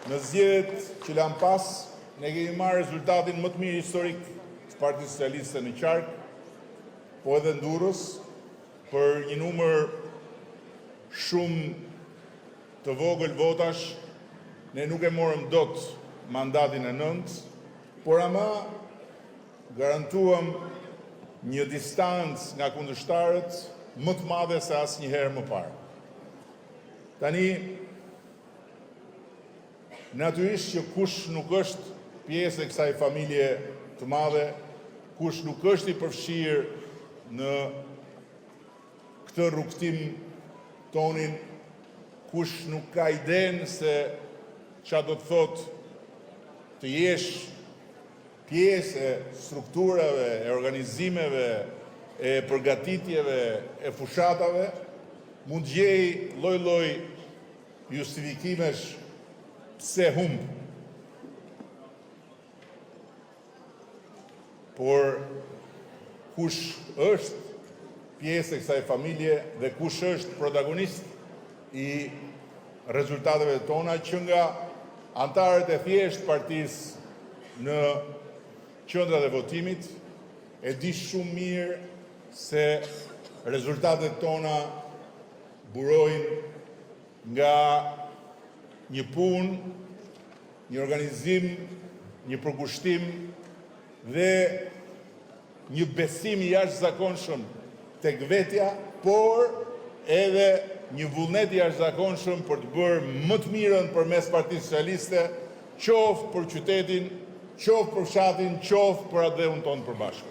Në zgjedhjet që lan pas, ne kemi marrë rezultatin më të mirë historik të Partisë Socialiste në qark, po edhe në Durrës, për një numër shumë të vogël votash, ne nuk e morëm dot mandatin e 9, por ama garantuam një distancë nga kundërshtarët më të madhe se asnjëherë më parë. Tani, natyrisht që kush nuk është pjesë e kësaj familje të madhe, kush nuk është i përfshirë në këtë rrugtim tonin, kush nuk ka idenë se çfarë do të thotë të jesh pjesë e strukturave, e organizimeve, e përgatitjeve, e fushatave, mund gjej lloj-lloj justifikimesh pse humb. Por kush është pjesë e kësaj familje dhe kush është protagonist i rezultateve tona, që nga antarët e thjesht partisë në qendrat e votimit, e di shumë mirë se rezultatet tona burojnë nga një punë, një organizim, një përkushtim dhe një besim i jashtëzakonshëm tek vetja, por edhe një vullnet i jashtëzakonshëm për të bërë më të mirën përmes Partisë Socialiste, qoftë për qytetin, qoftë për fshatin, qoftë për atë dhëun tonë përbashkët.